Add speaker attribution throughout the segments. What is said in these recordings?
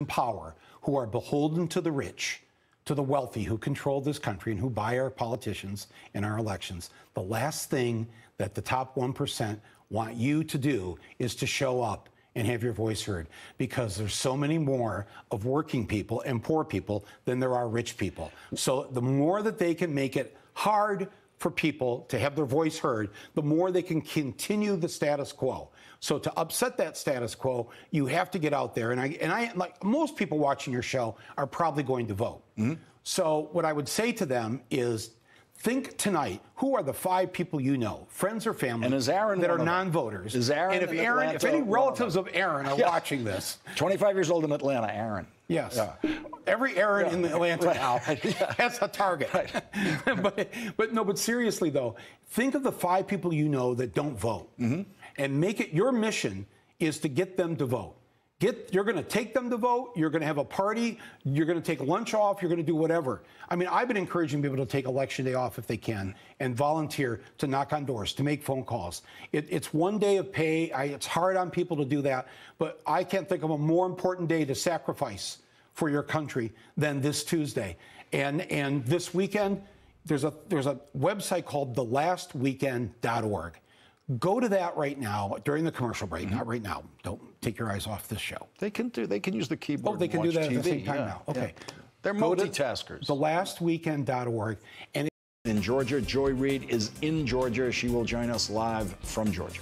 Speaker 1: power who are beholden to the rich, to the wealthy who control this country and who buy our politicians and our elections, the last thing that the top 1% want you to do is to show up and have your voice heard, because there's so many more of working people and poor people than there are rich people. So the more that they can make it hard for people to have their voice heard, the more they can continue the status quo. So to upset that status quo, you have to get out there. And I like most people watching your show are probably going to vote. So what I would say to them is, think tonight, who are the 5 people you know, friends or family, that are non-voters?
Speaker 2: Is Aaron?
Speaker 1: And if any relatives of Aaron are watching this,
Speaker 2: 25 years old in Atlanta, Aaron.
Speaker 1: Yes. Yeah. Every Aaron in Atlanta now has a target. But seriously though, think of the 5 people you know that don't vote, and make it your mission is to get them to vote. You're going to take them to vote. You're going to have a party. You're going to take lunch off. You're going to do whatever. I mean, I've been encouraging people to take election day off if they can and volunteer to knock on doors, to make phone calls. It's one day of pay. It's hard on people to do that, but I can't think of a more important day to sacrifice for your country than this Tuesday. And this weekend, there's a website called thelastweekend.org. Go to that right now during the commercial break. Not right now. Don't take your eyes off this show.
Speaker 2: They can use the keyboard.
Speaker 1: Oh, they can do that at the same time now. Okay.
Speaker 2: They're multitaskers.
Speaker 1: Thelastweekend.org. And
Speaker 2: in Georgia, Joy Reid is in Georgia. She will join us live from Georgia.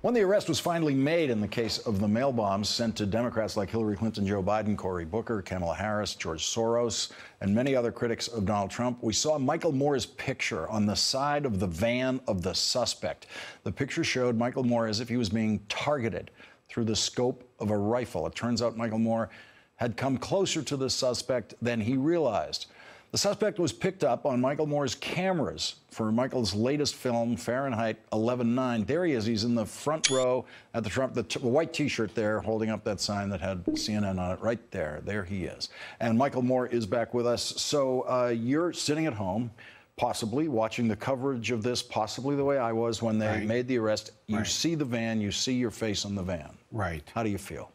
Speaker 2: When the arrest was finally made in the case of the mail bombs sent to Democrats like Hillary Clinton, Joe Biden, Cory Booker, Kamala Harris, George Soros, and many other critics of Donald Trump, we saw Michael Moore's picture on the side of the van of the suspect. The picture showed Michael Moore as if he was being targeted through the scope of a rifle. It turns out Michael Moore had come closer to the suspect than he realized. The suspect was picked up on Michael Moore's cameras for Michael's latest film, Fahrenheit 11/9. There he is. He's in the front row at the Trump, the white T-shirt there, holding up that sign that had CNN on it. Right there. There he is. And Michael Moore is back with us. So you're sitting at home, possibly watching the coverage of this, possibly the way I was when they made the arrest. You see the van. You see your face on the van. Right. How do you feel?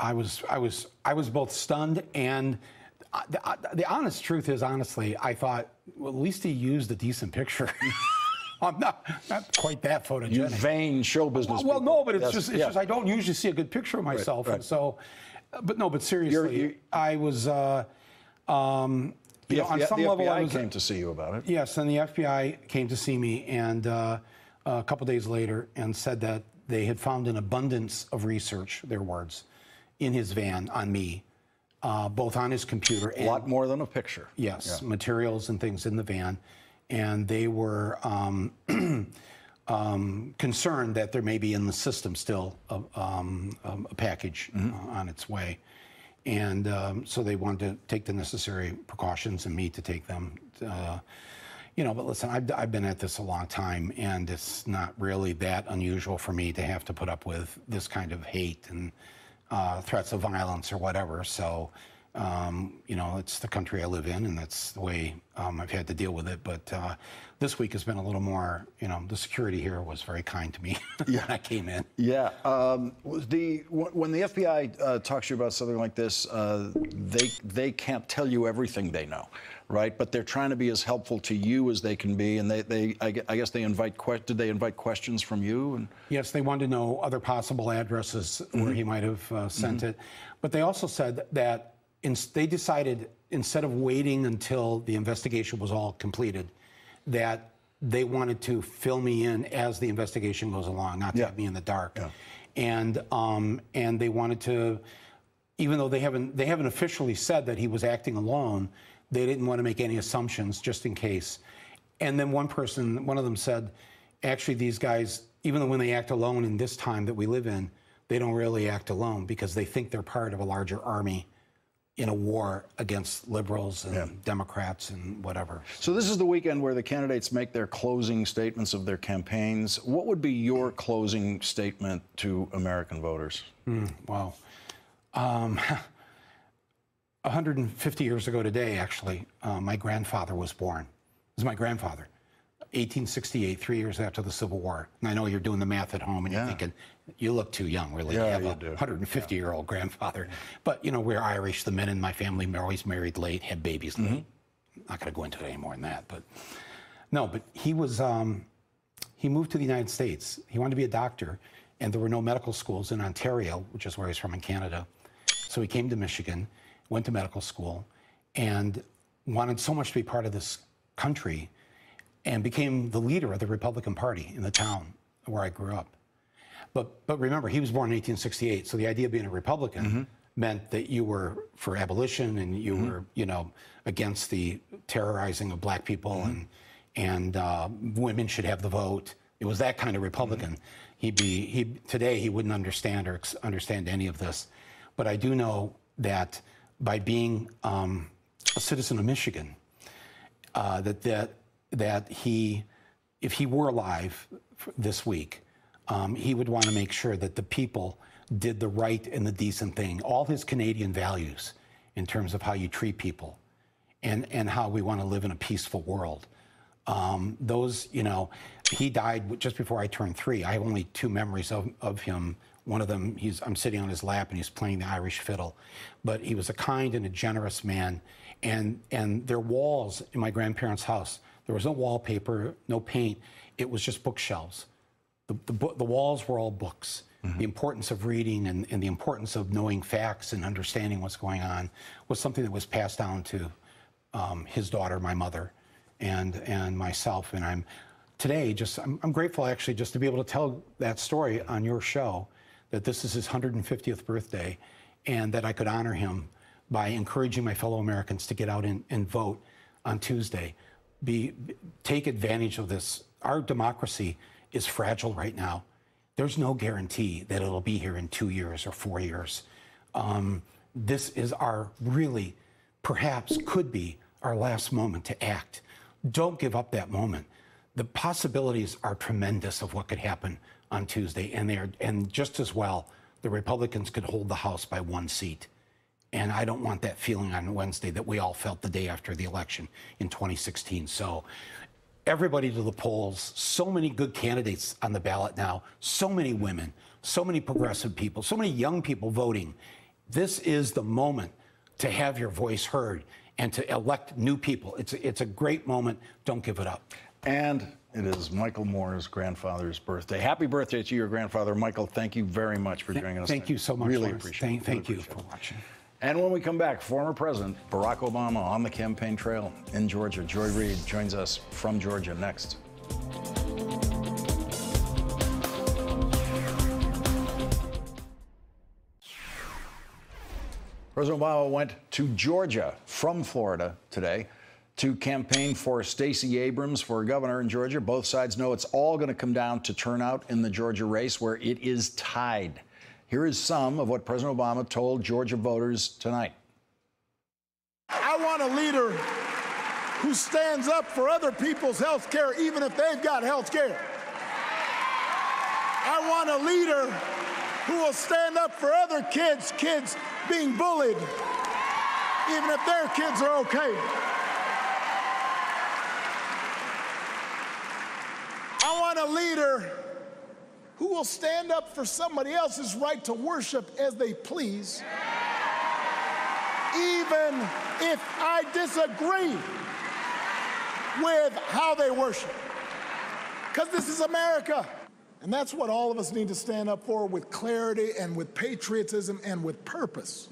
Speaker 1: I was both stunned and the honest truth is, honestly, I thought, well, at least he used a decent picture. I'm not quite that photogenic.
Speaker 2: You vain show business.
Speaker 1: Well, no, but it's just I don't usually see a good picture of myself, and so, but seriously, I was. On some level,
Speaker 2: the FBI came to see you about it.
Speaker 1: Yes, and the FBI came to see me, and a couple days later, and said that they had found an abundance of research, their words, in his van on me, both on his computer and...
Speaker 2: A lot more than a picture.
Speaker 1: Yes, materials and things in the van. And they were concerned that there may be in the system still a package on its way. And so they wanted to take the necessary precautions and me to take them. You know, but listen, I've been at this a long time, and it's not really that unusual for me to have to put up with this kind of hate and threats of violence or whatever. So, you know, it's the country I live in, and that's the way I've had to deal with it. But this week has been a little more, you know, the security here was very kind to me when I came in.
Speaker 2: Yeah. When the FBI talks to you about something like this, they can't tell you everything they know, right? But they're trying to be as helpful to you as they can be, and I guess they invite did they invite questions from you? And
Speaker 1: yes, they wanted to know other possible addresses where he might have sent it, but they also said that they decided, instead of waiting until the investigation was all completed, that they wanted to fill me in as the investigation goes along, not to have me in the dark. And they wanted to, even though they haven't officially said that he was acting alone, they didn't want to make any assumptions just in case. And then one of them said, actually, these guys, even though when they act alone in this time that we live in, they don't really act alone because they think they're part of a larger army in a war against liberals and Democrats and whatever.
Speaker 2: So this is the weekend where the candidates make their closing statements of their campaigns. What would be your closing statement to American voters?
Speaker 1: Well, 150 years ago today, actually, my grandfather was born. It was my grandfather. 1868, 3 years after the Civil War. And I know you're doing the math at home and you're thinking, you look too young, really.
Speaker 2: Yeah,
Speaker 1: you have a 150-year-old grandfather. But, you know, we're Irish. The men in my family were always married late, had babies late. I'm not going to go into it any more than that. But no, but he was, he moved to the United States. He wanted to be a doctor, and there were no medical schools in Ontario, which is where he's from in Canada. So he came to Michigan, went to medical school, and wanted so much to be part of this country, and became the leader of the Republican Party in the town where I grew up. But remember, he was born in 1868, so the idea of being a Republican meant that you were for abolition and you were, you know, against the terrorizing of black people and women should have the vote. It was that kind of Republican. Today he wouldn't understand or understand any of this. But I do know that by being a citizen of Michigan, that he, if he were alive this week, he would want to make sure that the people did the right and the decent thing. All his Canadian values in terms of how you treat people and how we want to live in a peaceful world. Those, you know, he died just before I turned 3. I have only 2 memories of him. One of them, I'm sitting on his lap and he's playing the Irish fiddle. But he was a kind and a generous man. And their walls in my grandparents' house, there was no wallpaper, no paint. It was just bookshelves. The walls were all books. The importance of reading and the importance of knowing facts and understanding what's going on was something that was passed down to his daughter, my mother, and myself. And I'm grateful actually just to be able to tell that story on your show, that this is his 150th birthday, and that I could honor him by encouraging my fellow Americans to get out and vote on Tuesday. Take advantage of this. Our democracy is fragile right now. There's no guarantee that it'll be here in 2 years or 4 years. This is perhaps could be our last moment to act. Don't give up that moment. The possibilities are tremendous of what could happen on Tuesday, and just as well, the Republicans could hold the House by 1 seat. And I don't want that feeling on Wednesday that we all felt the day after the election in 2016. So everybody to the polls, so many good candidates on the ballot now, so many women, so many progressive people, so many young people voting. This is the moment to have your voice heard and to elect new people. It's a great moment. Don't give it up.
Speaker 2: And it is Michael Moore's grandfather's birthday. Happy birthday to your grandfather, Michael. Thank you very much for joining us.
Speaker 1: Thank you so much,
Speaker 2: Really
Speaker 1: Lawrence.
Speaker 2: appreciate it.
Speaker 1: Thank you for watching.
Speaker 2: And when we come back, former President Barack Obama on the campaign trail in Georgia. Joy Reid joins us from Georgia next. President Obama went to Georgia from Florida today to campaign for Stacey Abrams for governor in Georgia. Both sides know it's all going to come down to turnout in the Georgia race, where it is tied. Here is some of what President Obama told Georgia voters tonight.
Speaker 3: I want a leader who stands up for other people's health care, even if they've got health care. I want a leader who will stand up for other kids being bullied, even if their kids are okay. I want a leader who will stand up for somebody else's right to worship as they please, even if I disagree with how they worship. Because this is America. And that's what all of us need to stand up for, with clarity and with patriotism and with purpose.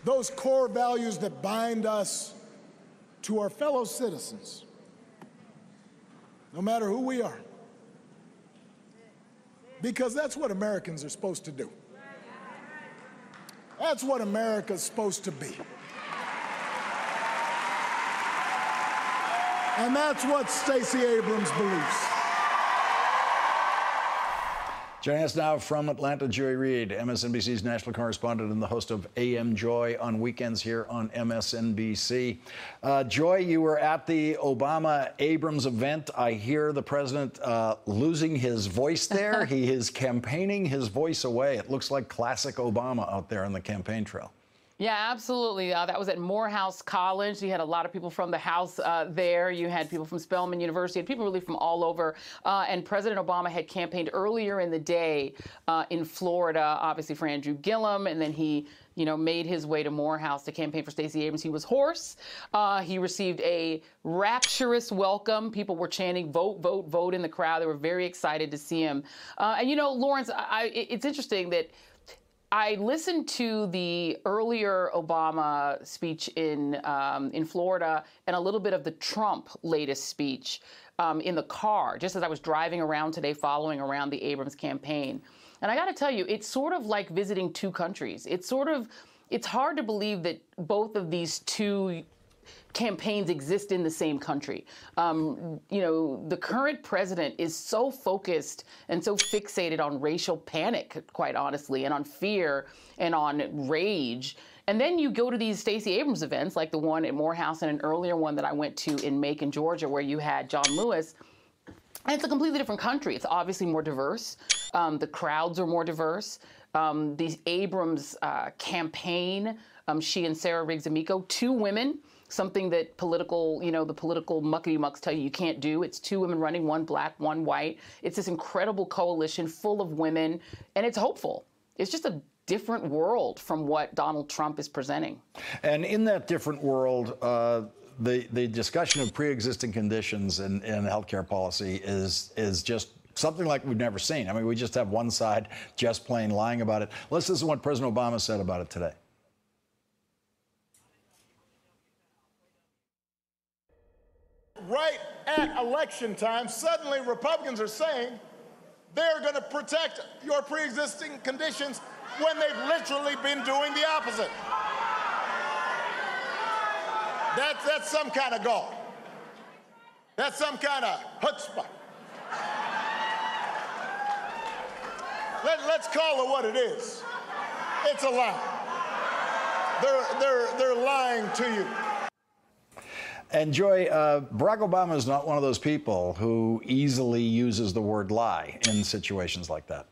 Speaker 3: Those core values that bind us to our fellow citizens, no matter who we are. Because that's what Americans are supposed to do. That's what America's supposed to be. And that's what Stacey Abrams believes.
Speaker 2: Joining us now from Atlanta, Joy Reid, MSNBC's national correspondent and the host of AM Joy on weekends here on MSNBC. Joy, you were at the Obama-Abrams event. I hear the president losing his voice there. He is campaigning his voice away. It looks like classic Obama out there on the campaign trail.
Speaker 4: Yeah, absolutely. That was at Morehouse College. You had a lot of people from the House there. You had people from Spelman University, and people really from all over. And President Obama had campaigned earlier in the day in Florida, obviously for Andrew Gillum, and then he made his way to Morehouse to campaign for Stacey Abrams. He was hoarse. He received a rapturous welcome. People were chanting, vote, vote, vote in the crowd. They were very excited to see him. And Lawrence, it's interesting that I listened to the earlier Obama speech in Florida and a little bit of the Trump latest speech in the car, just as I was driving around today following around the Abrams campaign. And I got to tell you, it's sort of like visiting two countries. It's hard to believe that both of these two campaigns exist in the same country. The current president is so focused and so fixated on racial panic, quite honestly, and on fear and on rage. And then you go to these Stacey Abrams events, like the one at Morehouse and an earlier one that I went to in Macon, Georgia, where you had John Lewis. And it's a completely different country. It's obviously more diverse. The crowds are more diverse. The Abrams campaign, she and Sarah Riggs Amico, two women, something that the political muckety-mucks tell you can't do. It's two women running, one black, one white. It's this incredible coalition full of women, and it's hopeful. It's just a different world from what Donald Trump is presenting.
Speaker 2: And in that different world, the discussion of pre-existing conditions in healthcare policy is just something like we've never seen. I mean, we just have one side just plain lying about it. Let's listen to what President Obama said about it today.
Speaker 3: Right at election time, suddenly Republicans are saying they're going to protect your pre-existing conditions when they've literally been doing the opposite. That's some kind of gall. That's some kind of chutzpah. Let's call it what it is. It's a lie. They're lying to you.
Speaker 2: And Joy, Barack Obama is not one of those people who easily uses the word lie in situations like that.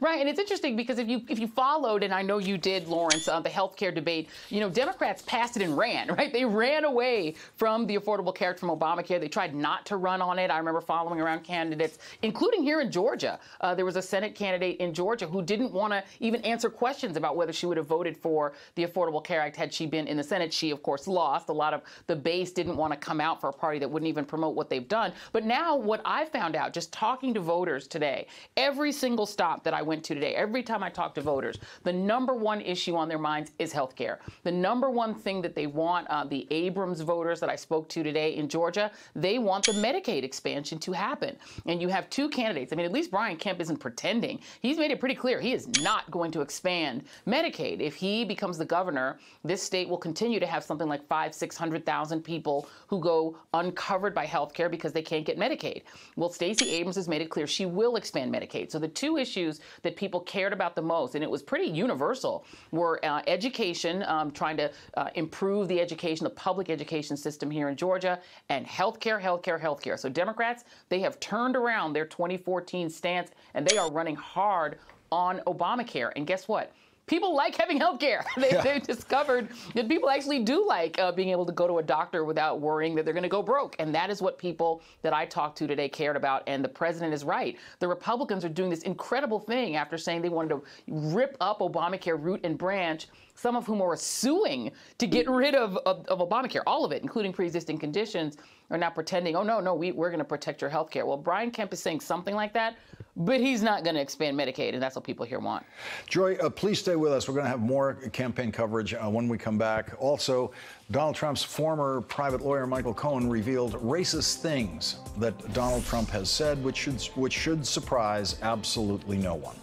Speaker 4: Right, and it's interesting because if you followed, and I know you did, Lawrence, the healthcare debate, Democrats passed it and ran, right? They ran away from the Affordable Care Act, from Obamacare. They tried not to run on it. I remember following around candidates, including here in Georgia. There was a Senate candidate in Georgia who didn't want to even answer questions about whether she would have voted for the Affordable Care Act had she been in the Senate. She, of course, lost. A lot of the base didn't want to come out for a party that wouldn't even promote what they've done. But now what I found out, just talking to voters today, every single stop that I went to today, every time I talk to voters, the number one issue on their minds is health care. The number one thing that they want, the Abrams voters that I spoke to today in Georgia, they want the Medicaid expansion to happen. And you have two candidates. I mean, at least Brian Kemp isn't pretending. He's made it pretty clear he is not going to expand Medicaid. If he becomes the governor, this state will continue to have something like 500,000-600,000 people who go uncovered by health care because they can't get Medicaid. Well, Stacey Abrams has made it clear she will expand Medicaid. So the two issues that people cared about the most, and it was pretty universal, were education, trying to improve the education, the public education system here in Georgia, and healthcare, healthcare, healthcare. So Democrats, they have turned around their 2014 stance, and they are running hard on Obamacare. And guess what? People like having health care. They've discovered that people actually do like being able to go to a doctor without worrying that they're going to go broke. And that is what people that I talked to today cared about. And the president is right. The Republicans are doing this incredible thing after saying they wanted to rip up Obamacare root and branch, some of whom are suing to get rid of Obamacare, all of it, including pre-existing conditions, are now pretending, oh, no, we're going to protect your health care. Well, Brian Kemp is saying something like that, but he's not going to expand Medicaid, and that's what people here want.
Speaker 2: Joy, please stay with us. We're going to have more campaign coverage when we come back. Also, Donald Trump's former private lawyer, Michael Cohen, revealed racist things that Donald Trump has said, which should surprise absolutely no one.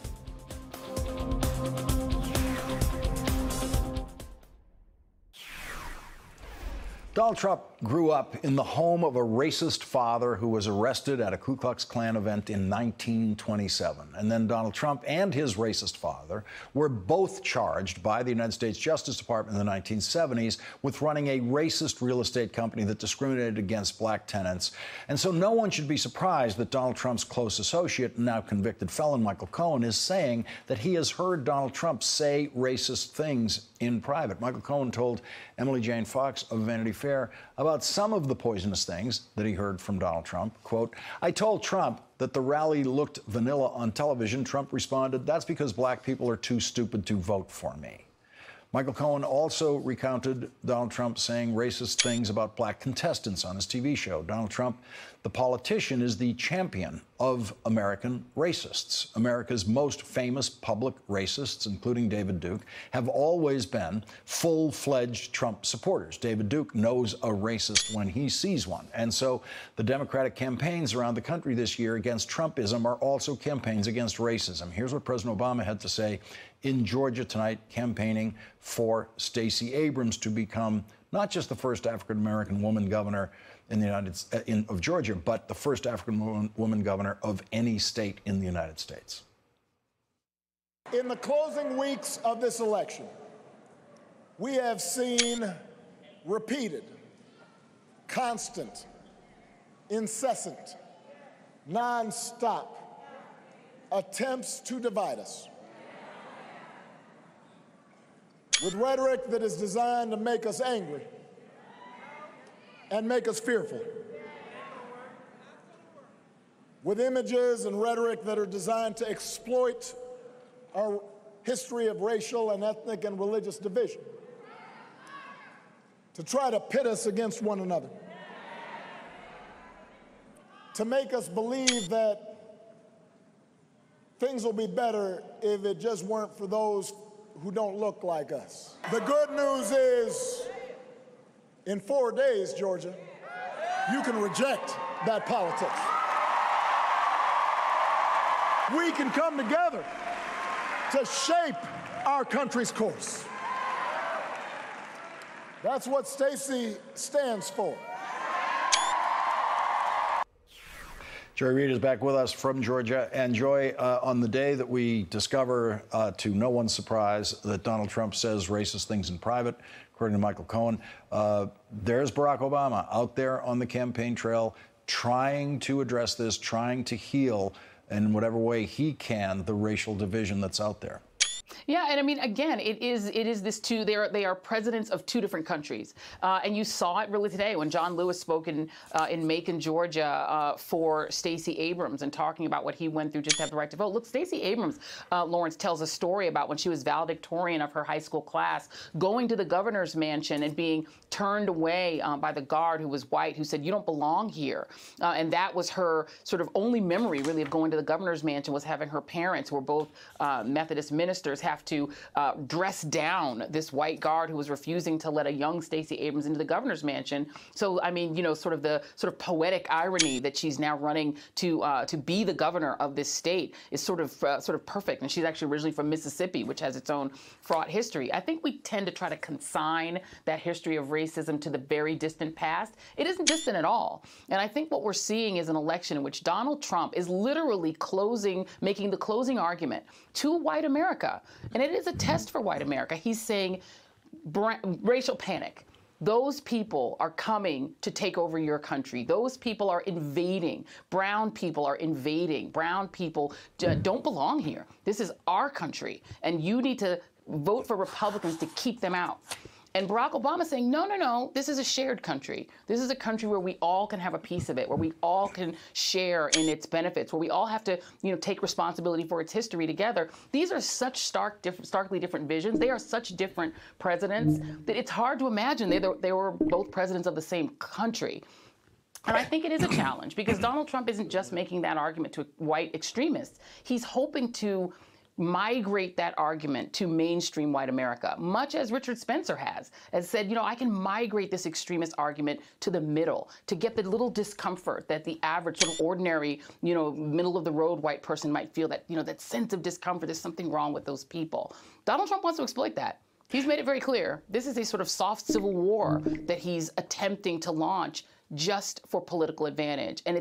Speaker 2: Donald Trump grew up in the home of a racist father who was arrested at a Ku Klux Klan event in 1927. And then Donald Trump and his racist father were both charged by the United States Justice Department in the 1970s with running a racist real estate company that discriminated against black tenants. And so no one should be surprised that Donald Trump's close associate, now convicted felon Michael Cohen, is saying that he has heard Donald Trump say racist things in private. Michael Cohen told Emily Jane Fox of Vanity Fair about some of the poisonous things that he heard from Donald Trump. Quote, "I told Trump that the rally looked vanilla on television. Trump responded, 'That's because black people are too stupid to vote for me.'" Michael Cohen also recounted Donald Trump saying racist things about black contestants on his TV show. Donald Trump, the politician, is the champion of American racists. America's most famous public racists, including David Duke, have always been full-fledged Trump supporters. David Duke knows a racist when he sees one. And so the Democratic campaigns around the country this year against Trumpism are also campaigns against racism. Here's what President Obama had to say in Georgia tonight, campaigning for Stacey Abrams to become not just the first African-American woman governor in the of Georgia, but the first African woman governor of any state in the United States.
Speaker 3: In the closing weeks of this election, we have seen repeated, constant, incessant, nonstop attempts to divide us with rhetoric that is designed to make us angry and make us fearful, with images and rhetoric that are designed to exploit our history of racial and ethnic and religious division, to try to pit us against one another, to make us believe that things will be better if it just weren't for those who don't look like us. The good news is, in 4 days, Georgia, you can reject that politics. We can come together to shape our country's course. That's what Stacey stands for.
Speaker 2: Joy Reid is back with us from Georgia. And Joy, on the day that we discover, to no one's surprise, that Donald Trump says racist things in private, according to Michael Cohen, there's Barack Obama out there on the campaign trail trying to address this, trying to heal in whatever way he can the racial division that's out there.
Speaker 4: Yeah, and I mean, again, it is this two. They are presidents of two different countries, and you saw it really today when John Lewis spoke in Macon, Georgia, for Stacey Abrams and talking about what he went through just to have the right to vote. Look, Stacey Abrams, Lawrence, tells a story about when she was valedictorian of her high school class, going to the governor's mansion and being turned away by the guard who was white, who said, "You don't belong here," and that was her sort of only memory, really, of going to the governor's mansion, was having her parents, who were both Methodist ministers, have to dress down this white guard who was refusing to let a young Stacey Abrams into the governor's mansion. So, I mean, you know, sort of poetic irony that she's now running to be the governor of this state is sort of perfect. And she's actually originally from Mississippi, which has its own fraught history. I think we tend to try to consign that history of racism to the very distant past. It isn't distant at all. And I think what we're seeing is an election in which Donald Trump is literally making the closing argument to white America. And it is a test for white America. He's saying racial panic. Those people are coming to take over your country. Those people are invading. Brown people are invading. Brown people don't belong here. This is our country, and you need to vote for Republicans to keep them out. And Barack Obama saying, no, no, no, this is a shared country. This is a country where we all can have a piece of it, where we all can share in its benefits, where we all have to, take responsibility for its history together. These are such starkly different visions. They are such different presidents that it's hard to imagine they were both presidents of the same country. And I think it is a challenge because Donald Trump isn't just making that argument to white extremists. He's hoping to migrate that argument to mainstream white America, much as Richard Spencer has said, I can migrate this extremist argument to the middle to get the little discomfort that the average sort of ordinary, middle of the road white person might feel, that, that sense of discomfort, there's something wrong with those people. Donald Trump wants to exploit that. He's made it very clear. This is a sort of soft civil war that he's attempting to launch just for political advantage. And